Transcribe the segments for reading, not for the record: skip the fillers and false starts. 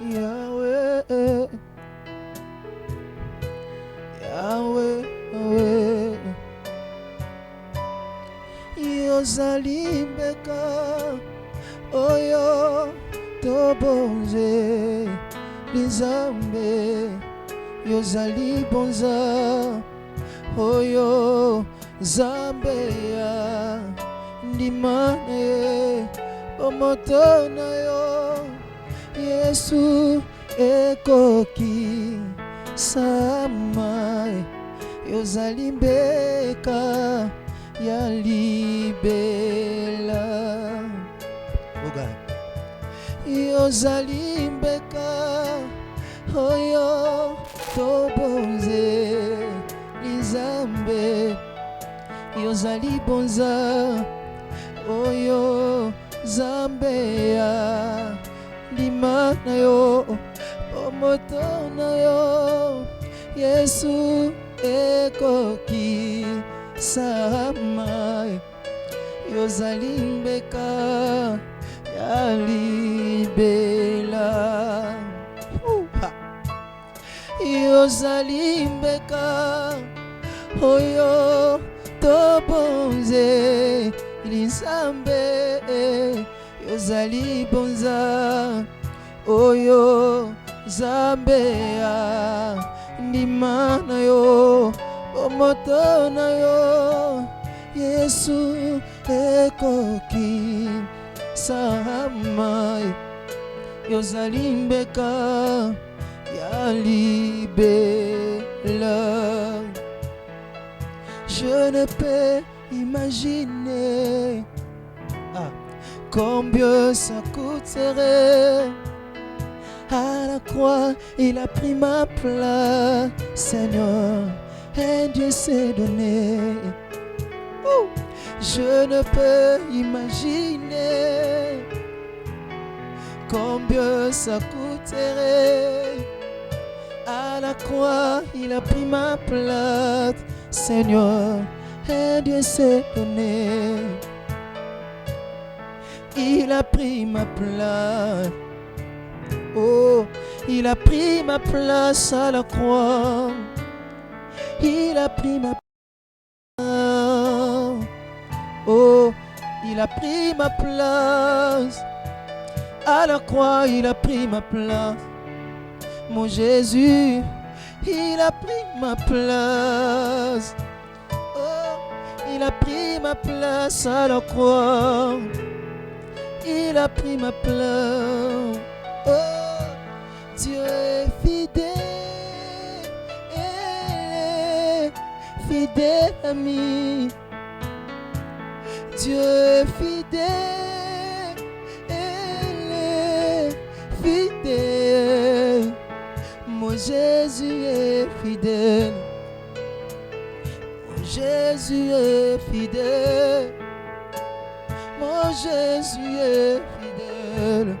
Yahweh, Yahweh, Yahweh. Yozali mbeka oyo tobonze Nzambe. Yozali bonza oyo Nzambe ya ndima na ye omoto na yo Yesu ekoki samai. Yozali mbeka ya libela. Oh God. Yozali mbeka oyo tobonze Nzambe. Yozali bonza oyo Nzambe ya ndima na yo omoto na yo Yesu ekoki samai. Yozali mbeka ya libela. Yozali mbeka oyo tobonze Nzambe. Yozali bonza oyo Nzambe ya ndima na yo omoto na yo Yesu ekoki samai. Yozali mbeka ya libela. Je ne peux imaginer combien ça coûterait. À la croix, il a pris ma place, Seigneur, et Dieu s'est donné. Je ne peux imaginer combien ça coûterait. À la croix, il a pris ma place, Seigneur, et Dieu s'est donné. Il a pris ma place. Oh, il a pris ma place à la croix. Il a pris ma place. Oh, il a pris ma place. À la croix, il a pris ma place. Mon Jésus, il a pris ma place. Oh, il a pris ma place à la croix. Il a pris ma place. Oh, Dieu est fidèle, fidèle ami. Dieu est fidèle, fidèle. Mon Jésus est fidèle. Mon Jésus est fidèle. Mon Jésus est fidèle.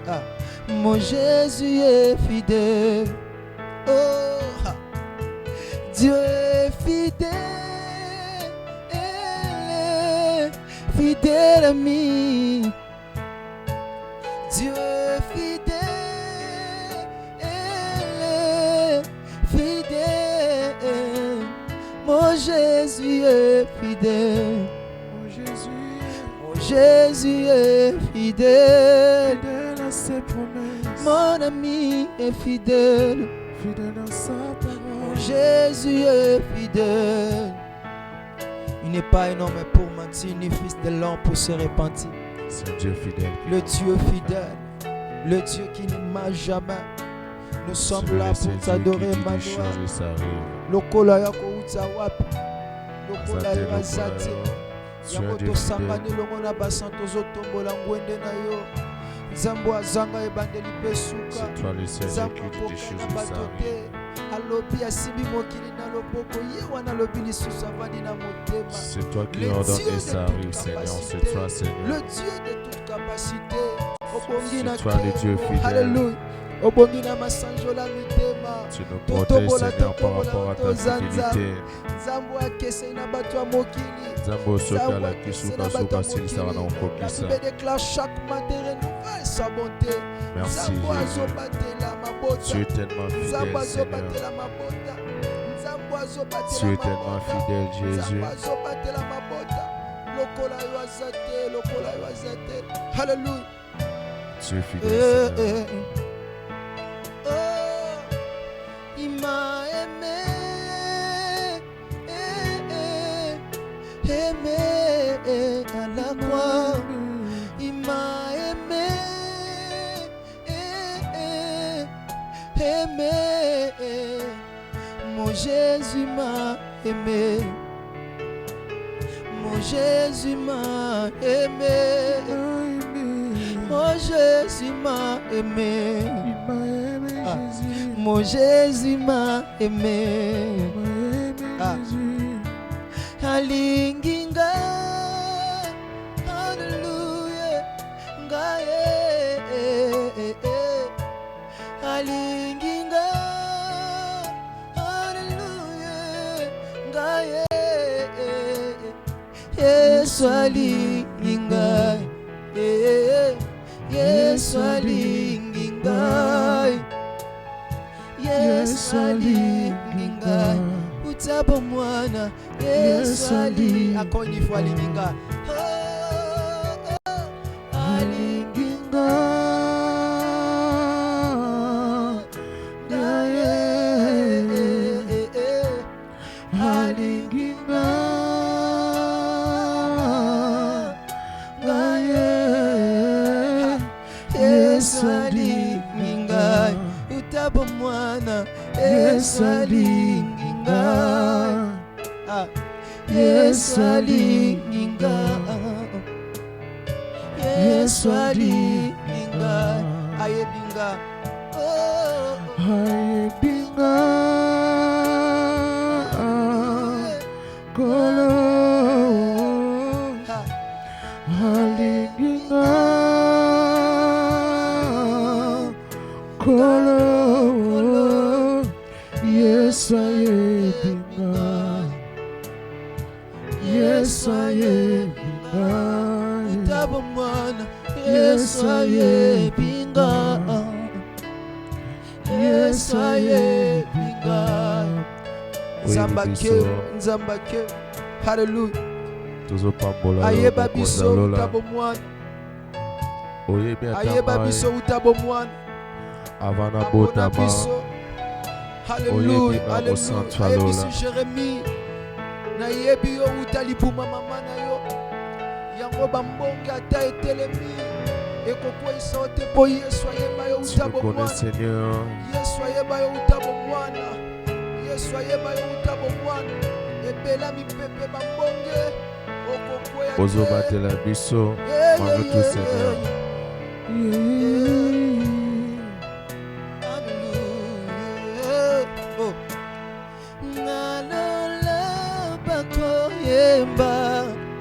Ah. Mon Jésus est fidèle. Oh, Dieu est fidèle, fidèle ami. Dieu est fidèle, fidèle. Mon Jésus est fidèle. Mon Jésus est fidèle. Fidèle à ses promesses. Mon ami est fidèle. Fidèle à sa parole. Jésus est fidèle. Il n'est pas un homme pour mentir, ni fils de l'homme pour se repentir. C'est un Dieu fidèle. Le Dieu fidèle, le Dieu qui ne mat jamais. Nous sommes là pour t'adorer, Emmanuel. Lokola yako uta wapi? Lokola yazati. Yango tosangani longo na basanto zotombola ngwende na yo. Nzambo azanga ebandeli besuka. Nzambo kokena batote. Alobi asimbi mokili na loboko ye wana lobi lisusu avandi na motema. C'est toi qui ordonnes et ça arrive, Seigneur. C'est toi, Seigneur. Le Dieu de toute capacité. C'est toi le Dieu fidèle. Alléluia. obongina masanjola mitema Tu nous protèges, Seigneur, par rapport à ta fidélité. nzambo akese na bato ya mokili Nzambo soka la kisuka suka silisara na okokisa. La Bible déclare chaque matin renouvelle sa bonté. Merci Nzambo Jésus. azobatela mabota. Tu es tellement Nzambo fidèle, Seigneur. azobatela mabota. Nzambo azobatela Tu es tellement mabota. fidèle, Jésus. Nzambo azobatela mabota. Lokola yo azate, lokola yo azate. Hallelujah. Tu es fidèle, Seigneur. Oh, il m'a aimé, aimé à la croix. Il m'a aimé, aimé. Mon Jésus m'a aimé. Mon Jésus m'a aimé. Mon Jésus m'a aimé. Mon Jésus m'a aimé. Alinginga. Hallelujah. Ngaye. Alinginga. Hallelujah. Ngaye. Yesu alinginga. Yesu alinginga. Yesu alinginga. Utabo mwana. Yesu alinginga. Encore une fois alinginga. Alinginga. Alinginga. Yesu alinginga. Utabo mwana. Yesu alinginga. Yesu alinginga. Yesu alinginga. Ayebinga. Ayebinga. Kolo. Alinginga. Kolo. Yesu ayebinga. Yesu ayebinga. Utabo mwana. Yesu ayebinga. Yesu ayebinga. Nzambake, nzambake. Hallelujah. Ayeba biso utabo mwana. Ayeba biso utabo mwana. Avana botama. Hallelujah. Hallelujah. Ayebi si Jérémie. Na yebi yo utalipuma mama na yo. Yango bambonge ata etelemi. Ekokwisa ote po Yesu ayeba yo utabo mwana. Yesu ayeba yo utabo mwana. Yesu ayeba yo utabo mwana. Ebela mipepe bambonge. Okokwea te. Ozobatela biso. Manu tu Seigneur.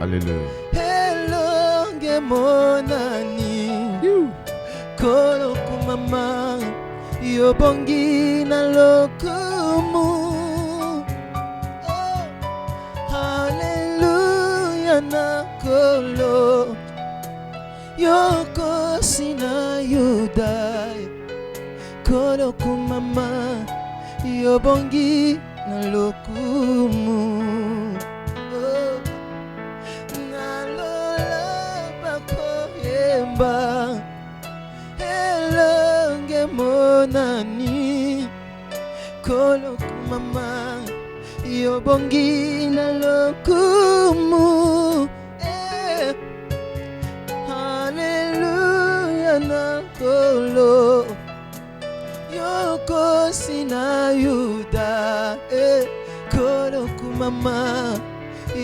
Alléluia. Elonge monani kolo kumama yobongi na lokumu. Oh, hallelujah na kolo yoko sina yudai kolo kumama yobongi na lokumu. Elonge monani kolo kumama yobongi na lokumu. Hallelujah na kolo yoko sina yuda. Kolo kumama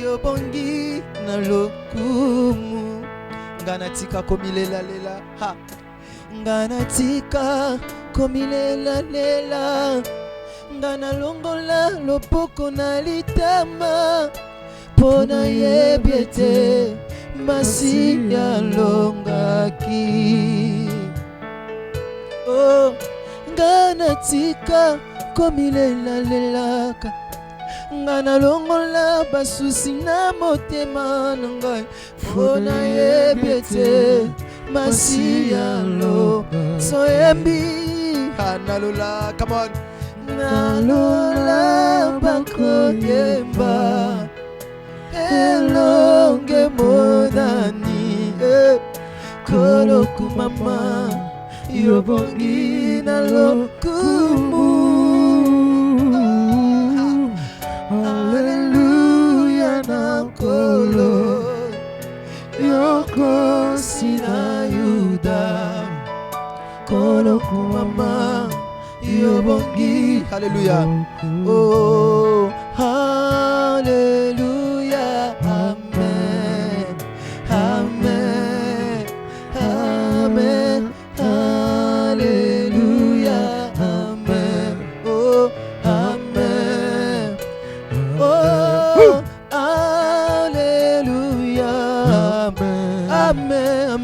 yobongi na lokumu. Nganatika komilela lela ha. Nganatika komilela lela. Ngana longola lopoko na litama. Pona yebiete masi ya longaki. Oh, ngana tika komilelalelaka ngana longola basusi na motema na ngai mpo nayebi ete masiyalo soyembi nalola come on nalola bakoyemba elonge monani koloku mama yobongi na lokumu Hallelujah na kolo yoko sina yuda koloku mama yobongi Hallelujah oh Hallelujah amen amen amen Hallelujah amen oh amen oh Hallelujah amen amen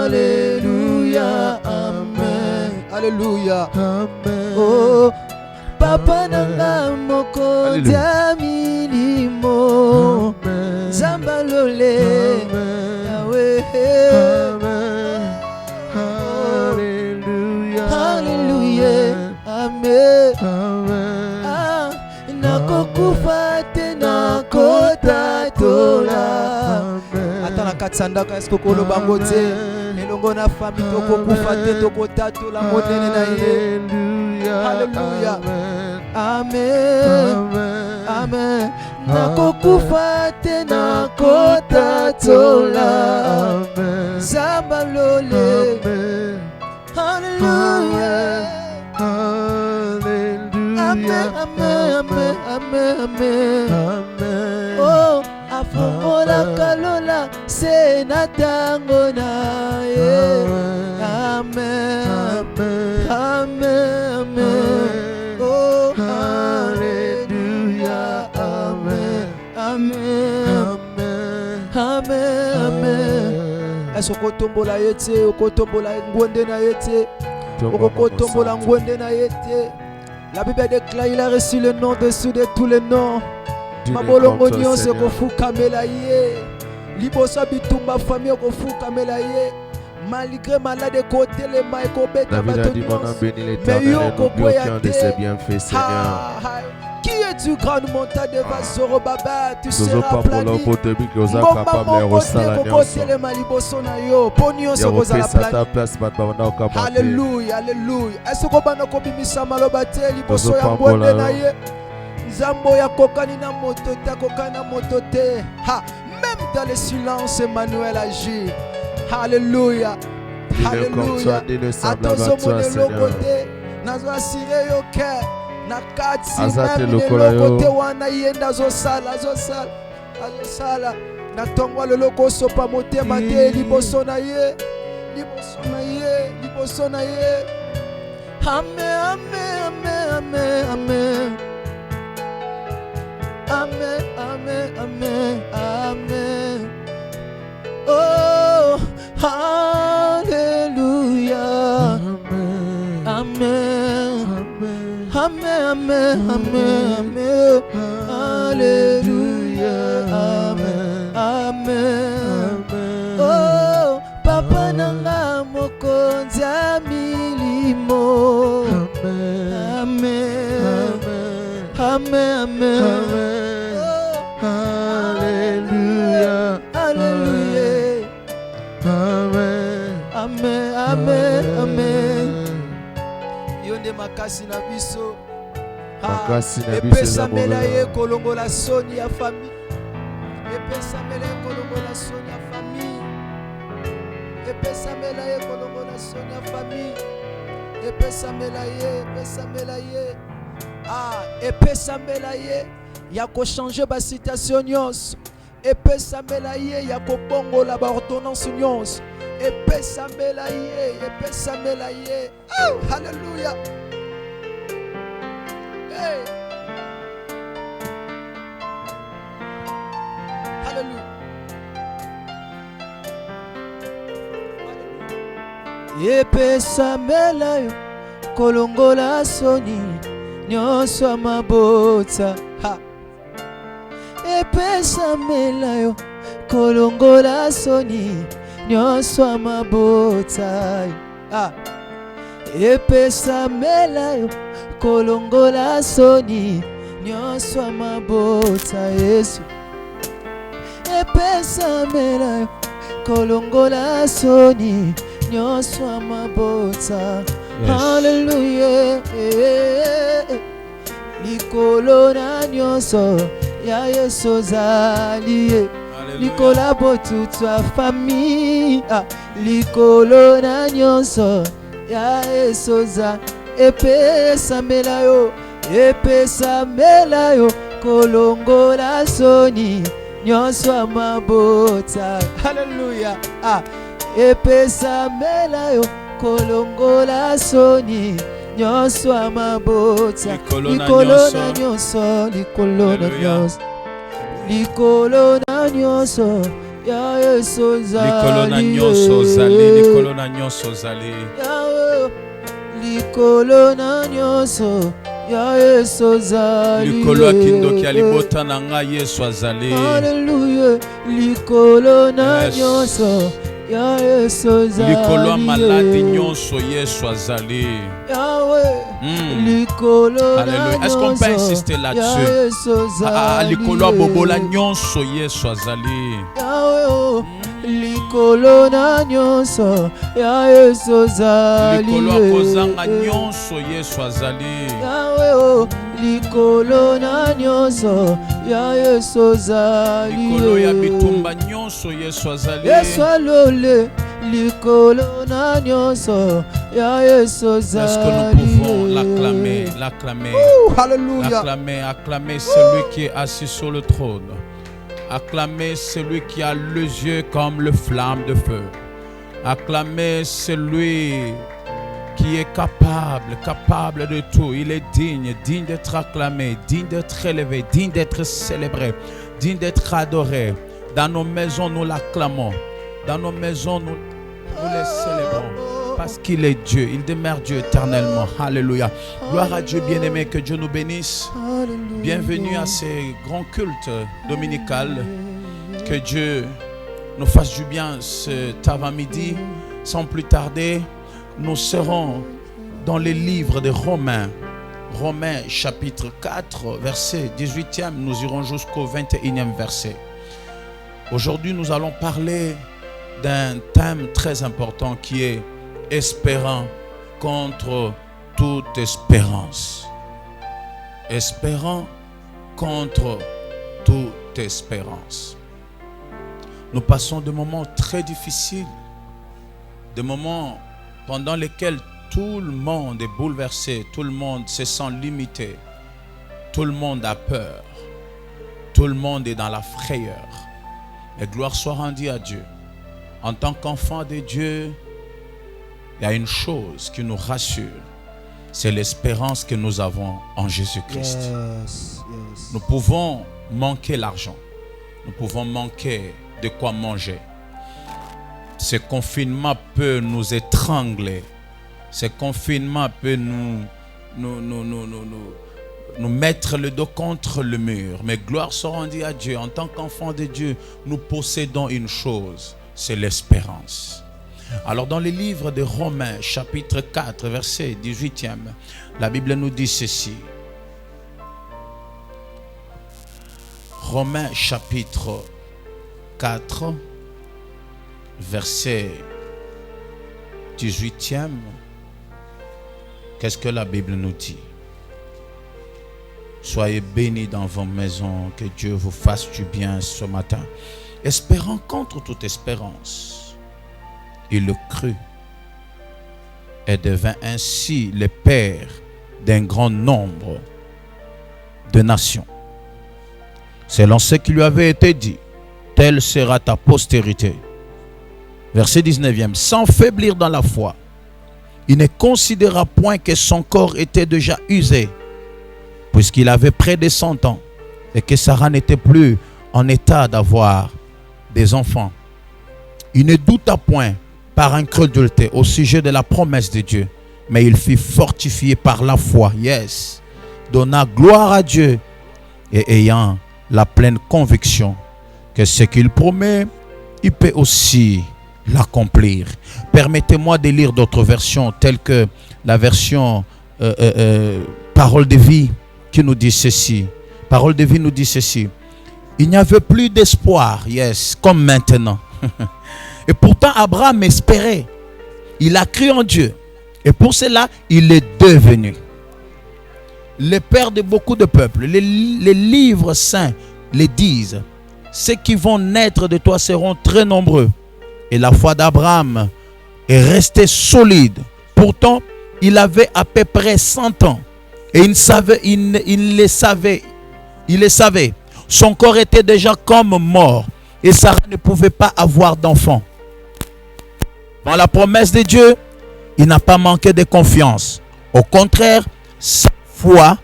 Hallelujah amen Hallelujah amen oh papa nanga moko diamilimo zambalole Yahweh Hallelujah Hallelujah amen ah nakokufa te nakotatola ata na katsandaka esko koloba ngo te elongo na fami tokokufa te tokotatola monene na ye Hallelujah amen amen nakokufa te nakotatola zambalole Hallelujah amen amen amen amen amen oh afongola kalola se na tango na ye amen amen amen oh hallelujah amen amen amen amen est-ce que tombola yete okotombola ngwende na yete okotombola ngwende na yete la Bible déclare il a reçu le nom dessus de tous les noms mabolongo nyonso kofukamela ye liboso bitumba famille kofukamela ye malgré malade kotelema ekobeta bato nyonso mais yo kokoya te qui es-tu grande montagne de Zorobabel tu seras aplani kotelema liboso na yo po nyonso kozala plani Alléluia Alléluia est-ce que bana kobimisa maloba te liboso ya ngwende na ye Zambo ya kokani na moto te kokani na moto te ha même dans le silence Emmanuel agit Alléluia Alléluia attention mon lokote nazo asire yo ke na kati même le lokote wana yenda zo sala na tongwa le loko sopa motema te liboso na ye amen amen amen amen Amen, amen, amen, amen. Oh, hallelujah. Amen, amen, amen, amen, amen. Hallelujah. Amen, amen. Oh, papa nanga mokonzi amilimo. Amen, amen, amen. Hallelujah, hallelujah, amen, amen, amen, amen. Yonde makasi na biso, epesa mela ye kolongola soni ya famille, epesa mela ye kolongola soni ya famille, epesa mela ye kolongola soni ya famille, epesa mela ye, ah, epesa mela ye. Ya ko changer ba situation nyonso epesa mbela ye ya ko bongola ba ordonnance nyonso epesa mbela ye oh hallelujah hey hallelujah epesamela yo kolongola soni nyonso ya mabota epesamela yo kolongola soni nyonso ya mabota epesamela yo kolongola soni nyonso ya mabota Yesu epesamela yo kolongola soni nyonso ya mabota. Hallelujah. Likolo na nyonso ya Yesu zali likola botutu ya famille likolo na nyonso ya Yesu za epesamela yo kolongola soni nyonso ya mabota. Hallelujah. Epesamela yo kolongola soni nyonso ya mabota. Likolo na nyonso likolo na nyonso ya Yesu zali likolo na nyonso zali likolo na nyonso zali likolo na nyonso ya Yesu zali likolo akindoki alibota na ngai Yesu azali. Hallelujah. Likolo na nyonso ya Yesu zali likolo maladi nyonso Yesu azali. Alléluia. Est-ce qu'on peut insister là-dessus? Likolo bobola nyonso Yesu azali. Likolo na nyonso ya Yesu zali. Likolo akozanga nyonso Yesu azali. Likolo na nyonso ya Yesu zali. Likolo ya bitumba nyonso Yesu azali. Yesu alole likolo na nyonso ya Yesu zali. Est-ce que nous pouvons l'acclamer, Alléluia. Acclamer celui qui est assis sur le trône. Acclamer celui qui a les yeux comme le flamme de feu. Acclamer celui qui est capable de tout. Il est digne d'être acclamé, digne d'être élevé, digne d'être célébré, digne d'être adoré. Dans nos maisons, nous l'acclamons. Dans nos maisons, nous les célébrons. Parce qu'il est Dieu, il demeure Dieu éternellement. Alléluia. Gloire à Dieu, bien-aimé, que Dieu nous bénisse. Bienvenue à ces grands cultes dominicaux. Que Dieu nous fasse du bien cet avant-midi. Sans plus tarder, nous serons dans les livres de Romains. Romains chapitre 4, verset 18e. Nous irons jusqu'au 21e verset. Aujourd'hui, nous allons parler d'un thème très important qui est espérant contre toute espérance. Espérant contre toute espérance. Nous passons des moments très difficiles, des moments pendant lesquels tout le monde est bouleversé, tout le monde se sent limité, tout le monde a peur, tout le monde est dans la frayeur. Et gloire soit rendue à Dieu. En tant qu'enfant de Dieu, il y a une chose qui nous rassure, c'est l'espérance que nous avons en Jésus-Christ. Yes. Nous pouvons manquer l'argent, nous pouvons manquer de quoi manger. Ce confinement peut nous étrangler, ce confinement peut nous mettre le dos contre le mur. Mais gloire soit rendue à Dieu. En tant qu'enfant de Dieu, nous possédons une chose, c'est l'espérance. Alors dans les livres de Romains, chapitre 4, verset 18e, la Bible nous dit ceci. Romains, chapitre 4, verset 18e. Qu'est-ce que la Bible nous dit? Soyez bénis dans vos maisons, que Dieu vous fasse du bien ce matin. Espérant contre toute espérance. Il le crut et devint ainsi le père d'un grand nombre de nations. Selon ce qui lui avait été dit, telle sera ta postérité. Verset 19e. Sans faiblir dans la foi, il ne considéra point que son corps était déjà usé, puisqu'il avait près de 100 ans et que Sarah n'était plus en état d'avoir des enfants. Il ne douta point par incrédulité au sujet de la promesse de Dieu, mais il fut fortifié par la foi. Yes. Donna gloire à Dieu et ayant la pleine conviction que ce qu'il promet, il peut aussi l'accomplir. Permettez-moi de lire d'autres versions telles que la version Parole de vie qui nous dit ceci. Parole de vie nous dit ceci. Il n'y avait plus d'espoir, yes, comme maintenant. Et pourtant Abraham espérait. Il a cru en Dieu. Et pour cela, il est devenu le père de beaucoup de peuples. Les livres saints les disent. Ceux qui vont naître de toi seront très nombreux. Et la foi d'Abraham est restée solide. Pourtant, il avait à peu près 100 ans. Et il le savait. Son corps était déjà comme mort. Et Sarah ne pouvait pas avoir d'enfant. Dans la promesse de Dieu, il n'a pas manqué de confiance. Au contraire, sa foi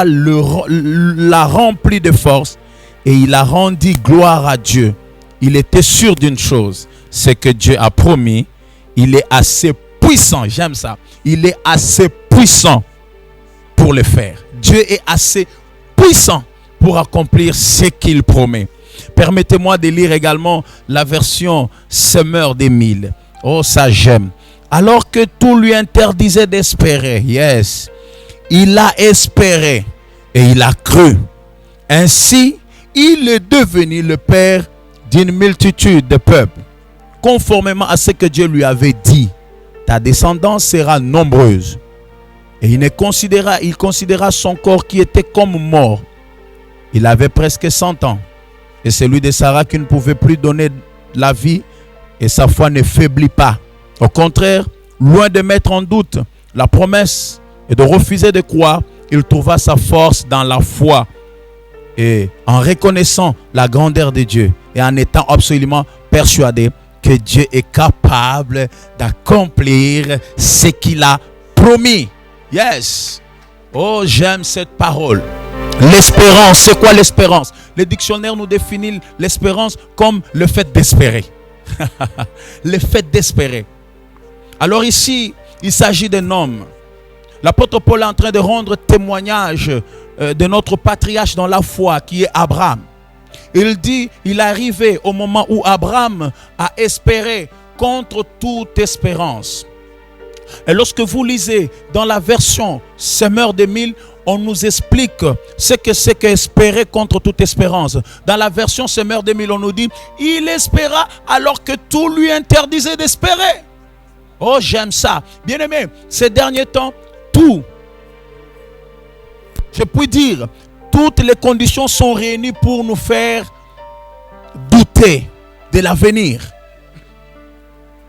l'a rempli de force. Et il a rendu gloire à Dieu. Il était sûr d'une chose, c'est que Dieu a promis. Il est assez puissant, j'aime ça. Il est assez puissant pour le faire. Dieu est assez puissant pour accomplir ce qu'il promet. Permettez-moi de lire également la version Semeur des Mille. Oh, ça j'aime. Alors que tout lui interdisait d'espérer, yes, il a espéré et il a cru. Ainsi, il est devenu le père d'une multitude de peuples, conformément à ce que Dieu lui avait dit. Ta descendance sera nombreuse. Et il considéra son corps qui était comme mort. Il avait presque 100 ans. Et celui de Sarah qui ne pouvait plus donner la vie, et sa foi ne faiblit pas. Au contraire, loin de mettre en doute la promesse et de refuser de croire, il trouva sa force dans la foi. Et en reconnaissant la grandeur de Dieu et en étant absolument persuadé que Dieu est capable d'accomplir ce qu'il a promis. Yes. Oh, j'aime cette parole. L'espérance, c'est quoi l'espérance? Le dictionnaire nous définit l'espérance comme le fait d'espérer. Le fait d'espérer. Alors ici, il s'agit d'un homme. L'apôtre Paul est en train de rendre témoignage de notre patriarche dans la foi qui est Abraham. Il dit, il est arrivé au moment où Abraham a espéré contre toute espérance. Et lorsque vous lisez dans la version Semeur des Mille, on nous explique ce que c'est qu'espérer contre toute espérance. Dans la version Semeur des Mille, on nous dit, il espéra alors que tout lui interdisait d'espérer. Oh, j'aime ça. Bien aimé, ces derniers temps, je puis dire, toutes les conditions sont réunies pour nous faire douter de l'avenir.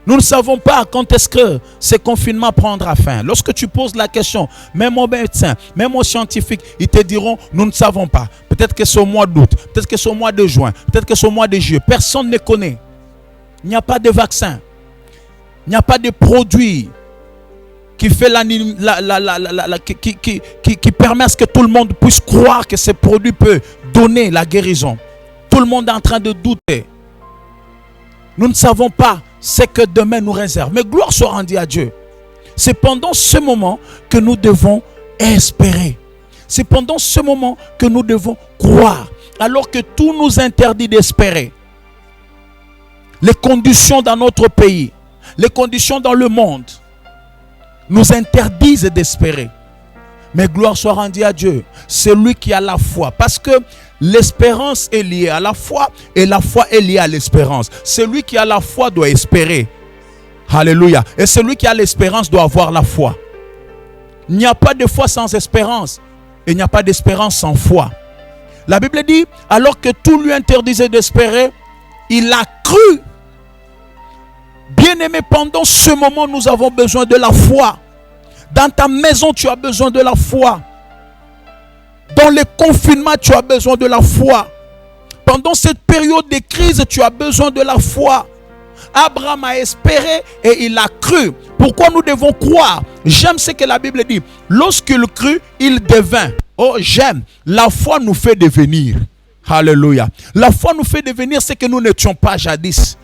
Nous ne savons pas quand est-ce que ce confinement prendra fin. Lorsque tu poses la question, même aux médecins, même aux scientifiques, ils te diront, nous ne savons pas. Peut-être que c'est au mois d'août, peut-être que c'est au mois de juin, peut-être que c'est au mois de juillet. Personne ne connaît. Il n'y a pas de vaccin. Il n'y a pas de produit qui fait qui permet à ce que tout le monde puisse croire que ce produit peut donner la guérison. Tout le monde est en train de douter. Nous ne savons pas ce que demain nous réserve. Mais gloire soit rendue à Dieu. C'est pendant ce moment que nous devons espérer. C'est pendant ce moment que nous devons croire. Alors que tout nous interdit d'espérer. Les conditions dans notre pays, les conditions dans le monde nous interdisent d'espérer. Mais gloire soit rendue à Dieu. C'est lui qui a la foi. Parce que l'espérance est liée à la foi et la foi est liée à l'espérance. Celui qui a la foi doit espérer. Alléluia. Et celui qui a l'espérance doit avoir la foi. Il n'y a pas de foi sans espérance. Et il n'y a pas d'espérance sans foi. La Bible dit, alors que tout lui interdisait d'espérer, il a cru. Bien-aimé, pendant ce moment, nous avons besoin de la foi. Dans ta maison, tu as besoin de la foi. Dans le confinement, tu as besoin de la foi. Pendant cette période de crise, tu as besoin de la foi. Abraham a espéré et il a cru. Pourquoi nous devons croire? J'aime ce que la Bible dit. Lorsqu'il crut, il devint. Oh, j'aime. La foi nous fait devenir. Alléluia. La foi nous fait devenir ce que nous n'étions pas jadis.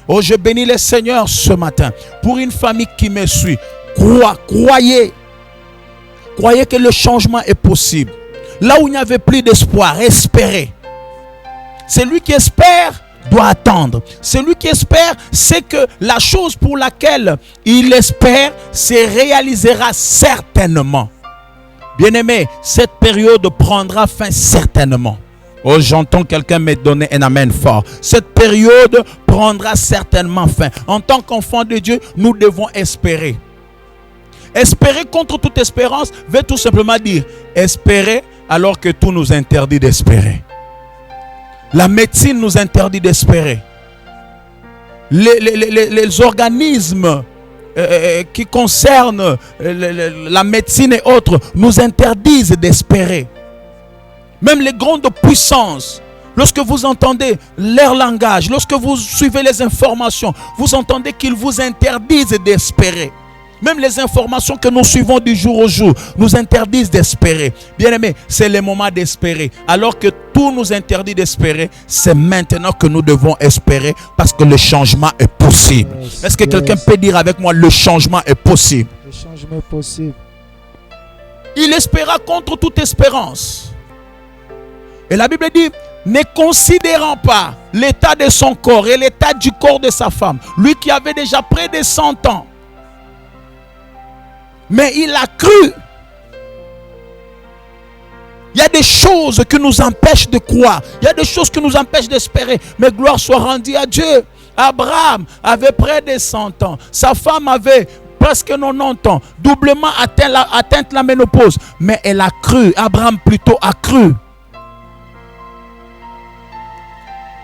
Oh, je bénis le Seigneur ce matin pour une famille qui me suit. Croyez que le changement est possible. Là où il n'y avait plus d'espoir, espérez. Celui qui espère doit attendre. Celui qui espère sait que la chose pour laquelle il espère se réalisera certainement. Bien-aimé, cette période prendra fin certainement. Oh, j'entends quelqu'un me donner un amen fort. Cette période prendra certainement fin. En tant qu'enfant de Dieu, nous devons espérer. Espérer contre toute espérance veut tout simplement dire espérer alors que tout nous interdit d'espérer. La médecine nous interdit d'espérer. Les organismes qui concernent la médecine et autres nous interdisent d'espérer. Même les grandes puissances, lorsque vous entendez leur langage, lorsque vous suivez les informations, vous entendez qu'ils vous interdisent d'espérer. Même les informations que nous suivons du jour au jour nous interdisent d'espérer. Bien-aimés, c'est le moment d'espérer. Alors que tout nous interdit d'espérer, c'est maintenant que nous devons espérer parce que le changement est possible. Est-ce que quelqu'un peut dire avec moi, le changement est possible? Le changement est possible. Il espéra contre toute espérance. Et la Bible dit, ne considérant pas l'état de son corps et l'état du corps de sa femme, lui qui avait déjà près de 100 ans, mais il a cru. Il y a des choses qui nous empêchent de croire. Il y a des choses qui nous empêchent d'espérer. Mais gloire soit rendue à Dieu. Abraham avait près de 100 ans. Sa femme avait presque 90 ans. Doublement atteinte la ménopause. Mais elle a cru. Abraham plutôt a cru.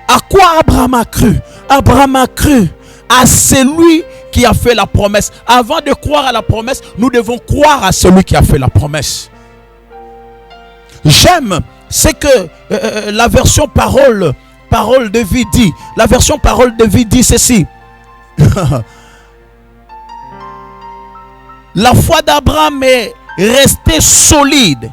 À quoi Abraham a cru? Abraham a cru à celui qui a fait la promesse. Avant de croire à la promesse, nous devons croire à celui qui a fait la promesse. J'aime ce que la version parole de vie dit. La version parole de vie dit ceci. La foi d'Abraham est restée solide.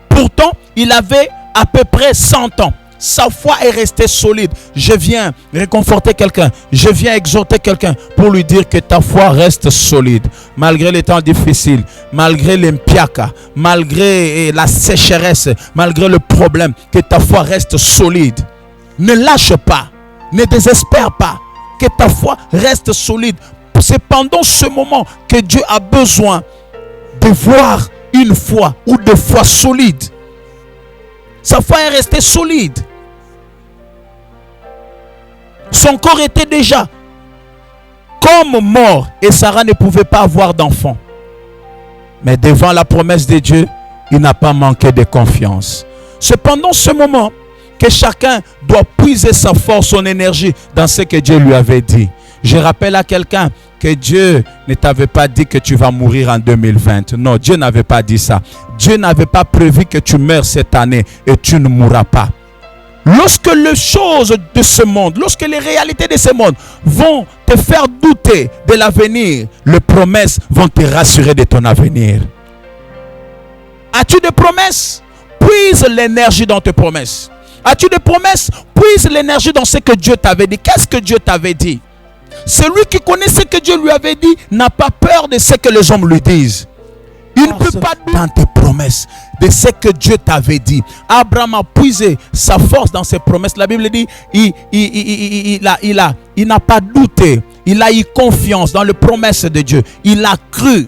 Pourtant, il avait à peu près 100 ans. Sa foi est restée solide. Je viens réconforter quelqu'un. Je viens exhorter quelqu'un pour lui dire que ta foi reste solide. Malgré les temps difficiles, malgré l'impiaka, malgré la sécheresse, malgré le problème, que ta foi reste solide. Ne lâche pas. Ne désespère pas. Que ta foi reste solide. C'est pendant ce moment que Dieu a besoin de voir une foi ou de foi solide. Sa foi est restée solide. Son corps était déjà comme mort et Sarah ne pouvait pas avoir d'enfant. Mais devant la promesse de Dieu, il n'a pas manqué de confiance. C'est pendant ce moment que chacun doit puiser sa force, son énergie dans ce que Dieu lui avait dit. Je rappelle à quelqu'un que Dieu ne t'avait pas dit que tu vas mourir en 2020. Non, Dieu n'avait pas dit ça. Dieu n'avait pas prévu que tu meurs cette année et tu ne mourras pas. Lorsque les choses de ce monde, lorsque les réalités de ce monde vont te faire douter de l'avenir, les promesses vont te rassurer de ton avenir. As-tu des promesses? Puise l'énergie dans tes promesses. As-tu des promesses? Puise l'énergie dans ce que Dieu t'avait dit. Qu'est-ce que Dieu t'avait dit? Celui qui connaît ce que Dieu lui avait dit n'a pas peur de ce que les hommes lui disent. Il ne peut pas dans tes promesses de ce que Dieu t'avait dit. Abraham a puisé sa force dans ses promesses. La Bible dit il n'a pas douté. Il a eu confiance dans les promesses de Dieu. Il a cru.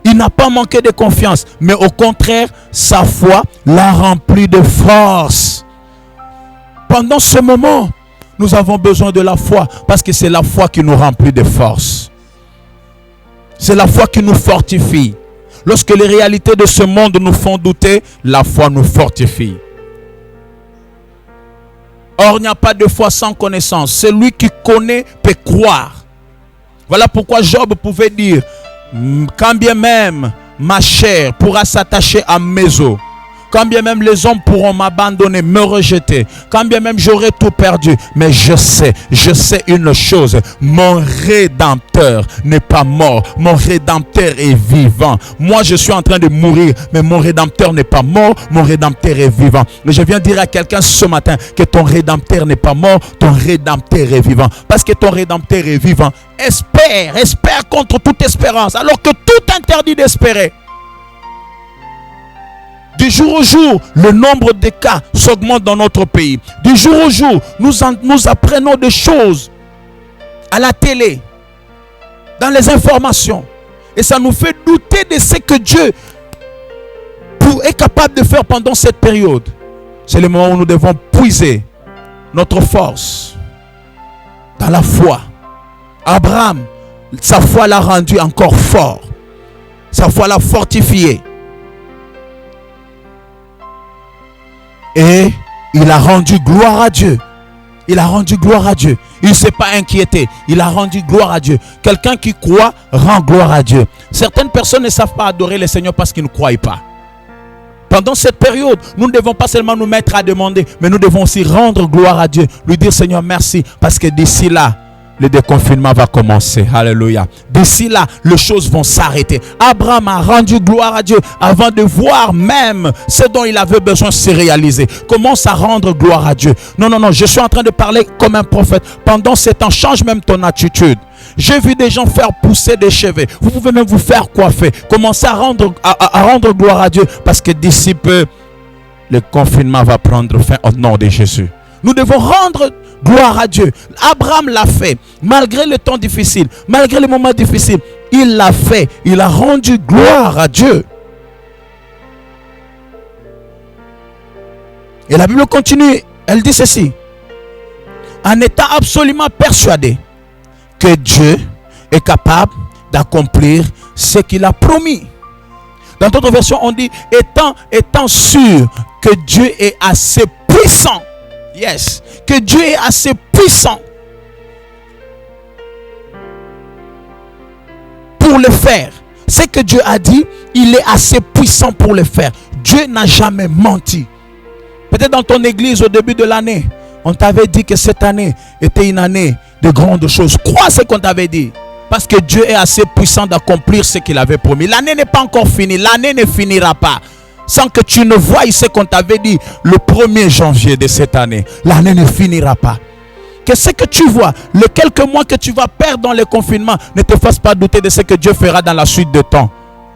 Il n'a pas manqué de confiance. Mais au contraire, sa foi l'a rempli de force. Pendant ce moment, nous avons besoin de la foi. Parce que c'est la foi qui nous remplit de force. C'est la foi qui nous fortifie. Lorsque les réalités de ce monde nous font douter, la foi nous fortifie. Or, il n'y a pas de foi sans connaissance. Celui qui connaît peut croire. Voilà pourquoi Job pouvait dire, quand bien même ma chair pourra s'attacher à mes os, Quand bien même les hommes pourront m'abandonner, me rejeter, quand bien même j'aurai tout perdu, mais je sais une chose, mon Rédempteur n'est pas mort, mon Rédempteur est vivant. Moi je suis en train de mourir, mais mon Rédempteur n'est pas mort, mon Rédempteur est vivant. Mais je viens dire à quelqu'un ce matin que ton Rédempteur n'est pas mort, ton Rédempteur est vivant. Parce que ton Rédempteur est vivant. Espère contre toute espérance, alors que tout interdit d'espérer. Du jour au jour, le nombre de cas s'augmente dans notre pays. Du jour au jour, nous apprenons des choses à la télé, dans les informations. Et ça nous fait douter de ce que Dieu est capable de faire pendant cette période. C'est le moment où nous devons puiser notre force dans la foi. Abraham, sa foi l'a rendu encore fort. Sa foi l'a fortifié. Et il a rendu gloire à Dieu. Il a rendu gloire à Dieu. Il ne s'est pas inquiété. Il a rendu gloire à Dieu. Quelqu'un qui croit rend gloire à Dieu. Certaines personnes ne savent pas adorer le Seigneur parce qu'ils ne croient pas. Pendant cette période, nous ne devons pas seulement nous mettre à demander, mais nous devons aussi rendre gloire à Dieu. Lui dire Seigneur merci, parce que d'ici là, le déconfinement va commencer. Alléluia. D'ici là, les choses vont s'arrêter. Abraham a rendu gloire à Dieu avant de voir même ce dont il avait besoin se réaliser. Commence à rendre gloire à Dieu. Non, je suis en train de parler comme un prophète. Pendant ce temps, change même ton attitude. J'ai vu des gens faire pousser des cheveux. Vous pouvez même vous faire coiffer. Commencez à rendre gloire à Dieu, parce que d'ici peu, le confinement va prendre fin au nom de Jésus. Nous devons rendre gloire à Dieu. Abraham l'a fait. Malgré le temps difficile, malgré les moments difficiles, il l'a fait. Il a rendu gloire à Dieu. Et la Bible continue. Elle dit ceci. En étant absolument persuadé que Dieu est capable d'accomplir ce qu'il a promis. Dans d'autres versions, on dit étant sûr que Dieu est assez puissant. Yes, que Dieu est assez puissant pour le faire. Ce que Dieu a dit, il est assez puissant pour le faire. Dieu n'a jamais menti. Peut-être dans ton église au début de l'année, on t'avait dit que cette année était une année de grandes choses. Crois ce qu'on t'avait dit. Parce que Dieu est assez puissant d'accomplir ce qu'il avait promis. L'année n'est pas encore finie. L'année ne finira pas sans que tu ne voies ce qu'on t'avait dit le 1er janvier de cette année. L'année ne finira pas. Que ce que tu vois, les quelques mois que tu vas perdre dans le confinement, ne te fasse pas douter de ce que Dieu fera dans la suite de temps.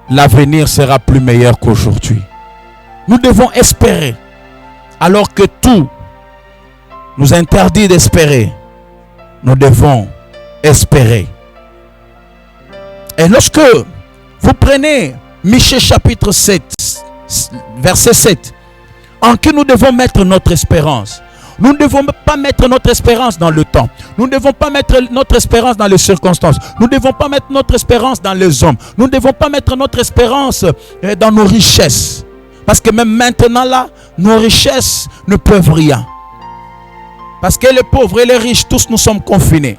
L'avenir sera plus meilleur qu'aujourd'hui. Nous devons espérer. Alors que tout nous interdit d'espérer, nous devons espérer. Et lorsque vous prenez Michée chapitre 7, verset 7, en qui nous devons mettre notre espérance. Nous ne devons pas mettre notre espérance dans le temps. Nous ne devons pas mettre notre espérance dans les circonstances. Nous ne devons pas mettre notre espérance dans les hommes. Nous ne devons pas mettre notre espérance dans nos richesses. Parce que même maintenant là, nos richesses ne peuvent rien. Parce que les pauvres et les riches, tous nous sommes confinés.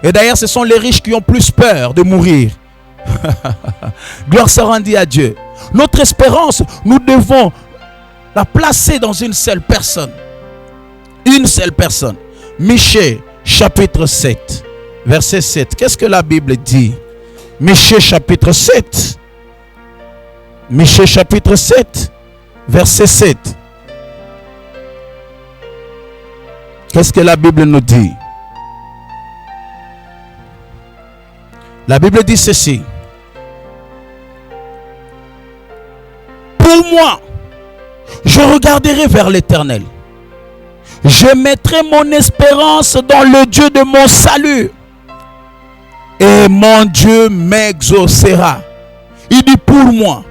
Et d'ailleurs, ce sont les riches qui ont plus peur de mourir. Gloire soit rendue à Dieu. Notre espérance, nous devons la placer dans une seule personne. Une seule personne. Michée chapitre 7, verset 7. Qu'est-ce que la Bible dit? Michée chapitre 7. Michée chapitre 7, verset 7. Qu'est-ce que la Bible nous dit? La Bible dit ceci. Pour moi, je regarderai vers l'Éternel. Je mettrai mon espérance dans le Dieu de mon salut. Et mon Dieu m'exaucera. Il dit pour moi.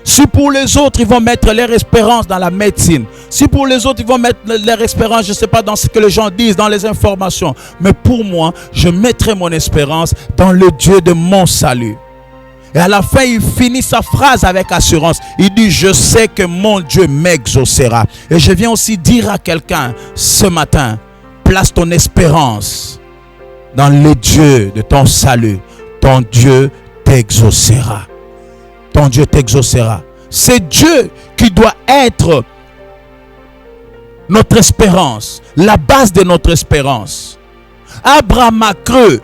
Si pour les autres, ils vont mettre leur espérance dans la médecine. Si pour les autres, ils vont mettre leur espérance, je ne sais pas, dans ce que les gens disent, dans les informations. Mais pour moi, je mettrai mon espérance dans le Dieu de mon salut. Et à la fin, il finit sa phrase avec assurance. Il dit, je sais que mon Dieu m'exaucera. Et je viens aussi dire à quelqu'un ce matin, place ton espérance dans le Dieu de ton salut. Ton Dieu t'exaucera. Ton Dieu t'exaucera. C'est Dieu qui doit être notre espérance, la base de notre espérance. Abraham a cru,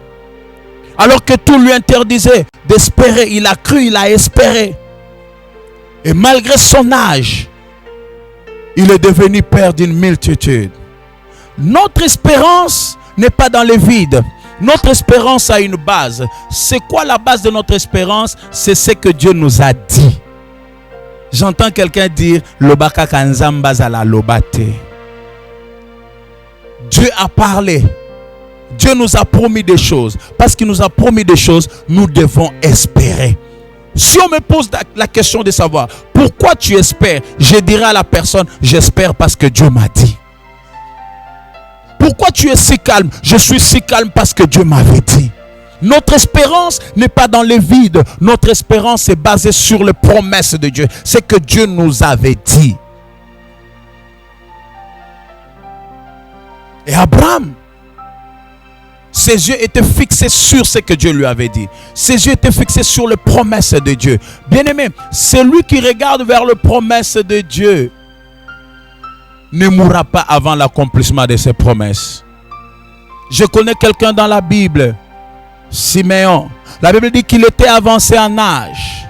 alors que tout lui interdisait d'espérer. Il a cru, il a espéré. Et malgré son âge, il est devenu père d'une multitude. Notre espérance n'est pas dans le vide. Notre espérance a une base. C'est quoi la base de notre espérance? C'est ce que Dieu nous a dit. J'entends quelqu'un dire Lobaka kanzamba zala lobate. Dieu a parlé. Dieu nous a promis des choses. Parce qu'il nous a promis des choses, nous devons espérer. Si on me pose la question de savoir pourquoi tu espères, je dirai à la personne, j'espère parce que Dieu m'a dit. Pourquoi tu es si calme? Je suis si calme parce que Dieu m'avait dit. Notre espérance n'est pas dans le vide. Notre espérance est basée sur les promesses de Dieu. C'est que Dieu nous avait dit. Et Abraham, ses yeux étaient fixés sur ce que Dieu lui avait dit. Ses yeux étaient fixés sur les promesses de Dieu. Bien-aimé, celui qui regarde vers les promesses de Dieu ne mourra pas avant l'accomplissement de ses promesses. Je connais quelqu'un dans la Bible, Siméon. La Bible dit qu'il était avancé en âge.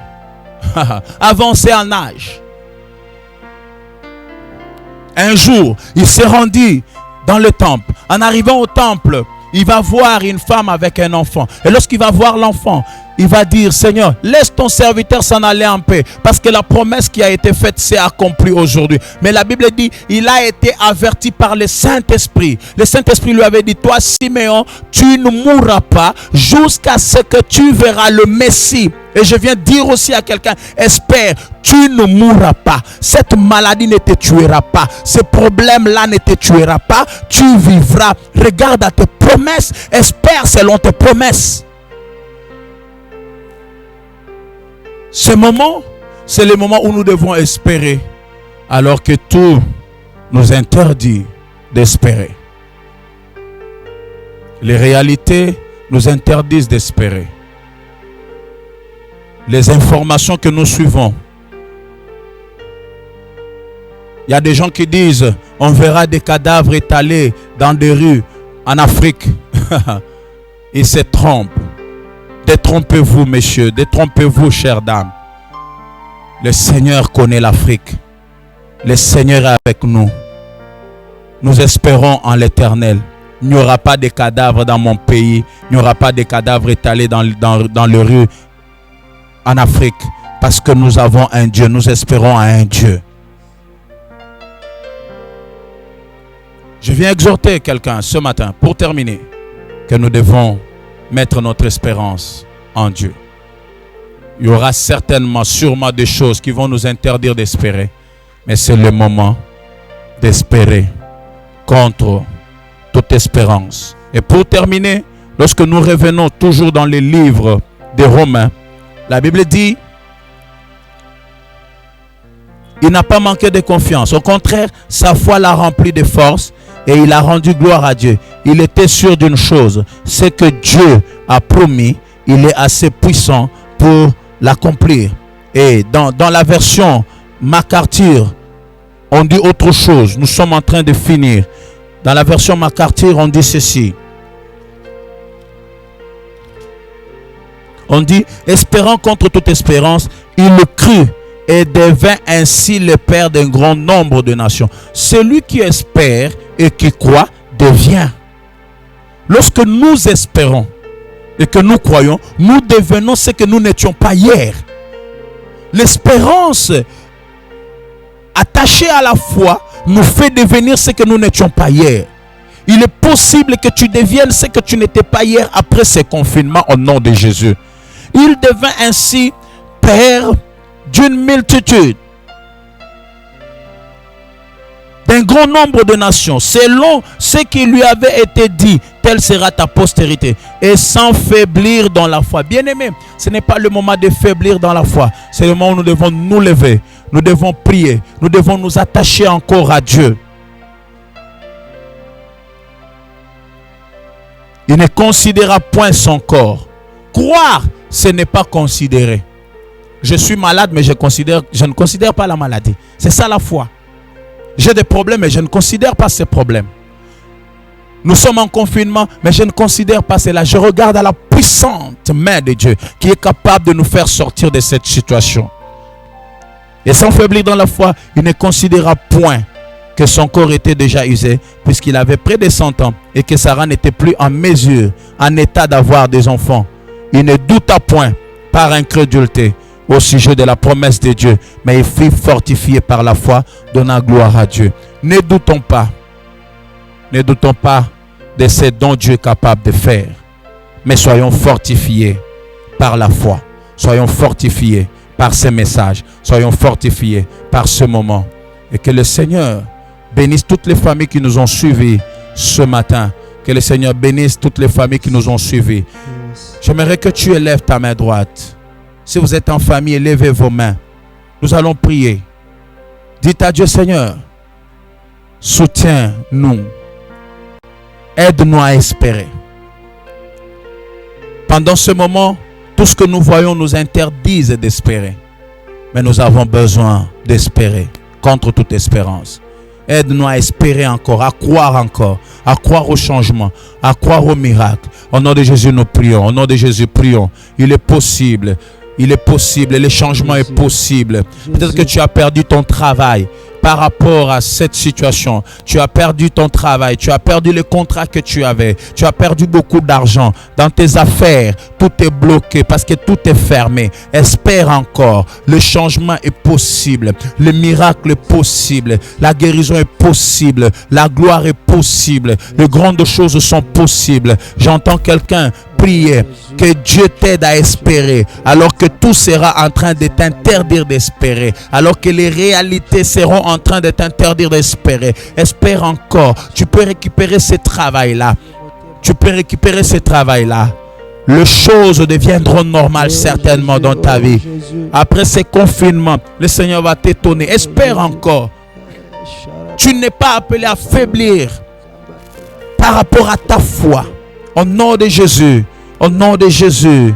Avancé en âge. Un jour, il s'est rendu dans le temple. En arrivant au temple, il va voir une femme avec un enfant. Et lorsqu'il va voir l'enfant, il va dire, Seigneur, laisse ton serviteur s'en aller en paix. Parce que la promesse qui a été faite s'est accomplie aujourd'hui. Mais la Bible dit, il a été averti par le Saint-Esprit. Le Saint-Esprit lui avait dit, toi Siméon, tu ne mourras pas jusqu'à ce que tu verras le Messie. Et je viens dire aussi à quelqu'un, espère, tu ne mourras pas. Cette maladie ne te tuera pas. Ce problème-là ne te tuera pas. Tu vivras. Regarde à tes promesses. Espère selon tes promesses. Ce moment, c'est le moment où nous devons espérer, alors que tout nous interdit d'espérer. Les réalités nous interdisent d'espérer. Les informations que nous suivons. Il y a des gens qui disent, on verra des cadavres étalés dans des rues en Afrique. Ils se trompent. Détrompez-vous, messieurs. Détrompez-vous, chères dames. Le Seigneur connaît l'Afrique. Le Seigneur est avec nous. Nous espérons en l'Éternel. Il n'y aura pas de cadavres dans mon pays. Il n'y aura pas de cadavres étalés dans les rues en Afrique. Parce que nous avons un Dieu. Nous espérons à un Dieu. Je viens exhorter quelqu'un ce matin pour terminer. Que nous devons mettre notre espérance en Dieu. Il y aura certainement, sûrement des choses qui vont nous interdire d'espérer. Mais c'est le moment d'espérer contre toute espérance. Et pour terminer, lorsque nous revenons toujours dans les livres des Romains, la Bible dit, il n'a pas manqué de confiance. Au contraire, sa foi l'a rempli de force et il a rendu gloire à Dieu. Il était sûr d'une chose, c'est que Dieu a promis, il est assez puissant pour l'accomplir. Et dans la version MacArthur, on dit autre chose. Nous sommes en train de finir. Dans la version MacArthur, on dit ceci. On dit, espérant contre toute espérance, il le crut et devint ainsi le père d'un grand nombre de nations. Celui qui espère et qui croit devient. Lorsque nous espérons et que nous croyons, nous devenons ce que nous n'étions pas hier. L'espérance attachée à la foi nous fait devenir ce que nous n'étions pas hier. Il est possible que tu deviennes ce que tu n'étais pas hier après ce confinement au nom de Jésus. Il devint ainsi père d'une multitude, d'un grand nombre de nations, selon ce qui lui avait été dit, telle sera ta postérité, et sans faiblir dans la foi. Bien-aimés, ce n'est pas le moment de faiblir dans la foi, c'est le moment où nous devons nous lever, nous devons prier, nous devons nous attacher encore à Dieu. Il ne considéra point son corps. Croire, ce n'est pas considérer. Je suis malade, mais je ne considère pas la maladie. C'est ça la foi. J'ai des problèmes, mais je ne considère pas ces problèmes. Nous sommes en confinement, mais je ne considère pas cela. Je regarde à la puissante main de Dieu qui est capable de nous faire sortir de cette situation. Et sans faiblir dans la foi, il ne considéra point que son corps était déjà usé, puisqu'il avait près de 100 ans et que Sarah n'était plus en mesure, en état d'avoir des enfants. Il ne douta point par incrédulité au sujet de la promesse de Dieu, mais il fut fortifié par la foi, donnant gloire à Dieu. Ne doutons pas de ce dont Dieu est capable de faire, mais soyons fortifiés par la foi, soyons fortifiés par ces messages, soyons fortifiés par ce moment, et que le Seigneur bénisse toutes les familles qui nous ont suivis ce matin, que le Seigneur bénisse toutes les familles qui nous ont suivis. J'aimerais que tu élèves ta main droite. Si vous êtes en famille, élevez vos mains. Nous allons prier. Dites à Dieu: Seigneur, soutiens-nous. Aide-nous à espérer. Pendant ce moment, tout ce que nous voyons nous interdise d'espérer. Mais nous avons besoin d'espérer contre toute espérance. Aide-nous à espérer encore, à croire au changement, à croire au miracle. Au nom de Jésus, nous prions. Au nom de Jésus, prions. Il est possible. Il est possible. Le changement est possible. Peut-être que tu as perdu ton travail par rapport à cette situation. Tu as perdu ton travail. Tu as perdu le contrat que tu avais. Tu as perdu beaucoup d'argent. Dans tes affaires, tout est bloqué parce que tout est fermé. Espère encore. Le changement est possible. Le miracle est possible. La guérison est possible. La gloire est possible. Les grandes choses sont possibles. J'entends quelqu'un prier que Dieu t'aide à espérer, alors que tout sera en train de t'interdire d'espérer, alors que les réalités seront en train de t'interdire d'espérer. Espère encore. Tu peux récupérer ce travail-là. Tu peux récupérer ce travail-là. Les choses deviendront normales certainement dans ta vie. Après ce confinement, le Seigneur va t'étonner. Espère encore. Tu n'es pas appelé à faiblir par rapport à ta foi. Au nom de Jésus, au nom de Jésus,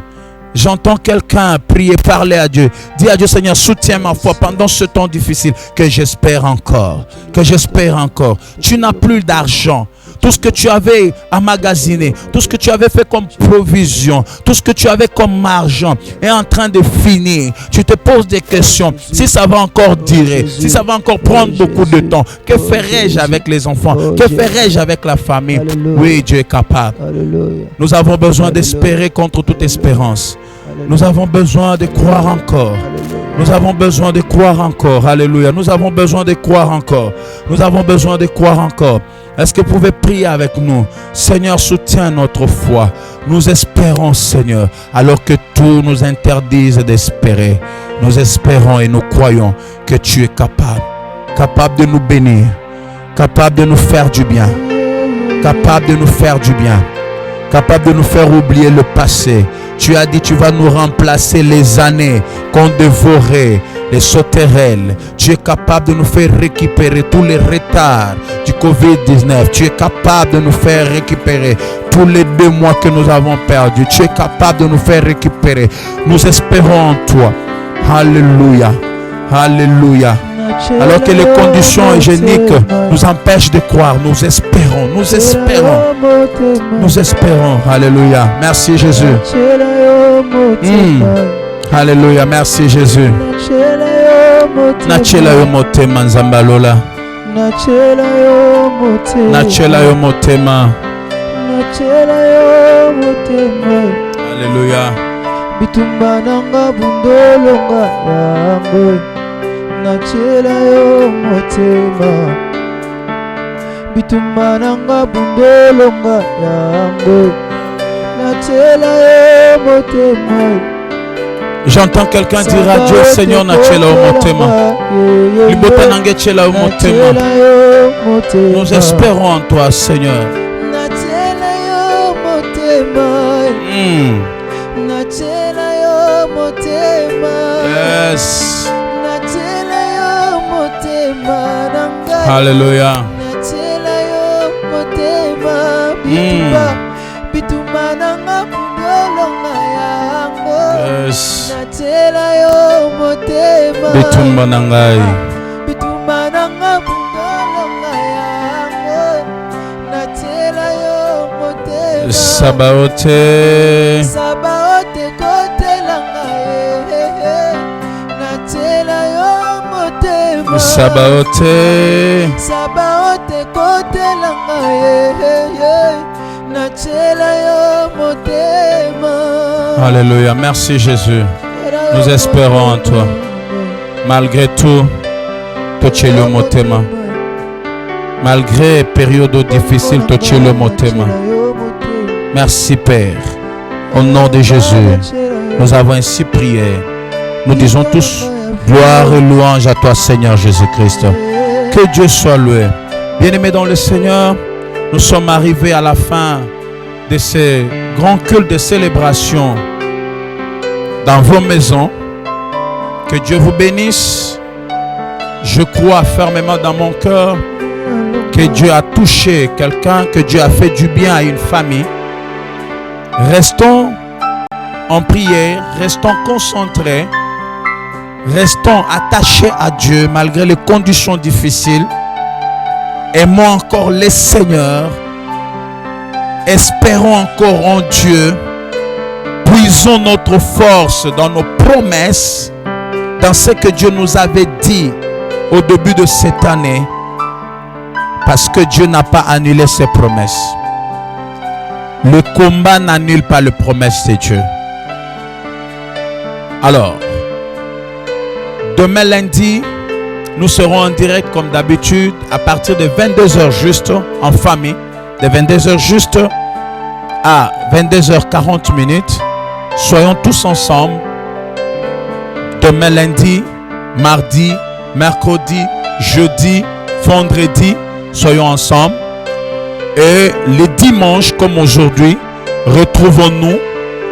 j'entends quelqu'un prier, parler à Dieu. Dis à Dieu: Seigneur, soutiens ma foi pendant ce temps difficile, que j'espère encore, que j'espère encore. Tu n'as plus d'argent. Tout ce que tu avais emmagasiné, tout ce que tu avais fait comme provision, tout ce que tu avais comme argent est en train de finir. Tu te poses des questions. Si ça va encore durer, si ça va encore prendre beaucoup de temps, que ferai-je avec les enfants? Que ferai-je avec la famille? Oui, Dieu est capable. Nous avons besoin d'espérer contre toute espérance. Nous avons besoin de croire encore. Nous avons besoin de croire encore. Alléluia. Nous avons besoin de croire encore. Nous avons besoin de croire encore. Est-ce que vous pouvez prier avec nous? Seigneur, soutiens notre foi. Nous espérons, Seigneur, alors que tout nous interdise d'espérer. Nous espérons et nous croyons que tu es capable. Capable de nous bénir. Capable de nous faire du bien. Capable de nous faire du bien. Capable de nous faire oublier le passé. Tu as dit: tu vas nous remplacer les années qu'on dévorait, les sauterelles. Tu es capable de nous faire récupérer tous les retards du Covid-19. Tu es capable de nous faire récupérer tous les 2 mois que nous avons perdus. Tu es capable de nous faire récupérer. Nous espérons en toi. Alléluia. Alléluia. Alors que les conditions hygiéniques nous empêchent de croire, nous espérons, nous espérons, nous espérons. Alléluia. Merci Jésus. Alléluia. Merci Jésus. Nachela yo motema nzambalola. Nachela yo motema. Alléluia. Bitumbananga bundolonga yango. Nachela yo motema. Bitumbananga bundolonga yango. Nachela yo motema. J'entends quelqu'un dire à Dieu: Seigneur, nachela yo motema. Libota nange chela yo motema. Nous espérons en toi, Seigneur. Nachela yo motema. Nachela yo motema. Yes. Nachela yo motema nanga. Hallelujah. Nachela yo motema. Bitumba nanga bundolonga yango. Yes. natela yo motema Bitumba na ngai. bitumba nanga bundolo yango natela yo motema Sabaote. Sabaote kotela ngai natela yo motema Sabaote. Sabaote kotela ngai natela yo motema. Alléluia. Merci Jésus. Nous espérons en toi. Malgré tout, Tochelo Motema. Malgré période difficile, Tochelo Motema. Merci Père. Au nom de Jésus, nous avons ainsi prié. Nous disons tous gloire et louange à toi Seigneur Jésus-Christ. Que Dieu soit loué. Bien-aimés dans le Seigneur, nous sommes arrivés à la fin de ces grands cultes de célébration dans vos maisons. Que Dieu vous bénisse. Je crois fermement dans mon cœur que Dieu a touché quelqu'un, que Dieu a fait du bien à une famille. Restons en prière, restons concentrés, restons attachés à Dieu malgré les conditions difficiles. Aimons encore les Seigneurs. Espérons encore en Dieu. Puisons notre force dans nos promesses, dans ce que Dieu nous avait dit au début de cette année, parce que Dieu n'a pas annulé ses promesses. Le combat n'annule pas les promesses de Dieu. Alors, demain lundi, nous serons en direct comme d'habitude à partir de 22h juste en famille, de 22h juste à 22h40 minutes. Soyons tous ensemble. Demain lundi, mardi, mercredi, jeudi, vendredi, soyons ensemble. Et les dimanches comme aujourd'hui, retrouvons-nous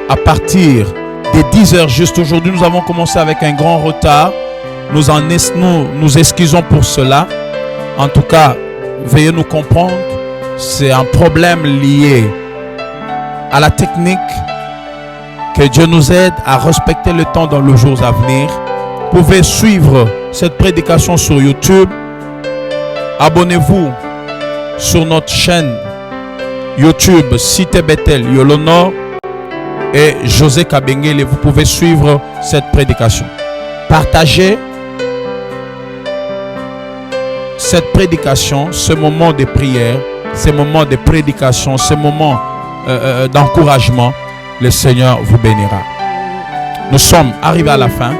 à partir de 10h juste. Aujourd'hui, nous avons commencé avec un grand retard. Nous excusons pour cela. En tout cas, veuillez nous comprendre. C'est un problème lié à la technique. Que Dieu nous aide à respecter le temps dans les jours à venir. Vous pouvez suivre cette prédication sur YouTube. Abonnez-vous sur notre chaîne YouTube Cité Bethel Yolonor et José Kabengele. Vous pouvez suivre cette prédication. Partagez cette prédication, ce moment de prière, ce moment de prédication, ce moment d'encouragement. Le Seigneur vous bénira. Nous sommes arrivés à la fin.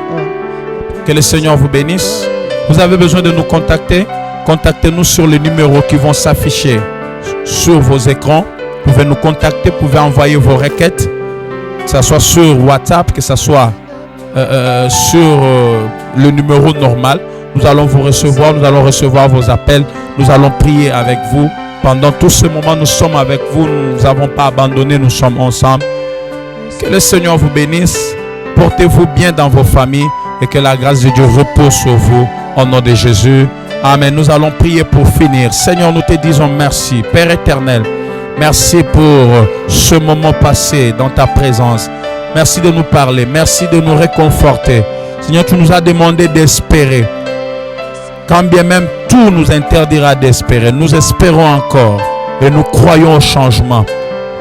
Que le Seigneur vous bénisse. Vous avez besoin de nous contacter. Contactez-nous sur les numéros qui vont s'afficher sur vos écrans. Vous pouvez nous contacter, vous pouvez envoyer vos requêtes, que ce soit sur WhatsApp, que ce soit sur le numéro normal. Nous allons vous recevoir, nous allons recevoir vos appels. Nous allons prier avec vous. Pendant tout ce moment, nous sommes avec vous. Nous n'avons pas abandonné, nous sommes ensemble. Que le Seigneur vous bénisse. Portez-vous bien dans vos familles et que la grâce de Dieu repose sur vous au nom de Jésus. Amen. Nous allons prier pour finir. Seigneur, nous te disons merci. Père éternel, merci pour ce moment passé dans ta présence. Merci de nous parler. Merci de nous réconforter. Seigneur, tu nous as demandé d'espérer. Quand bien même tout nous interdira d'espérer, nous espérons encore et nous croyons au changement.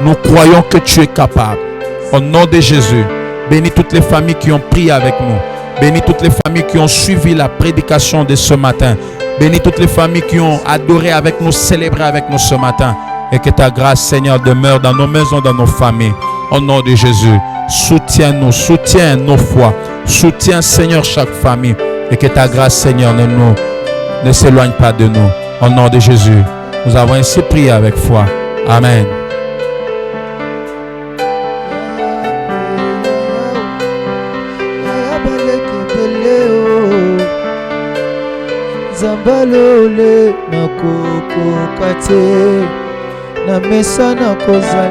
Nous croyons que tu es capable. Au nom de Jésus, bénis toutes les familles qui ont prié avec nous. Bénis toutes les familles qui ont suivi la prédication de ce matin. Bénis toutes les familles qui ont adoré avec nous, célébré avec nous ce matin. Et que ta grâce, Seigneur, demeure dans nos maisons, dans nos familles. Au nom de Jésus, soutiens-nous, soutiens nos foi. Soutiens, Seigneur, chaque famille. Et que ta grâce, Seigneur, ne s'éloigne pas de nous. Au nom de Jésus, nous avons ainsi prié avec foi. Amen. Zambalole na koko kate na mesa na kozala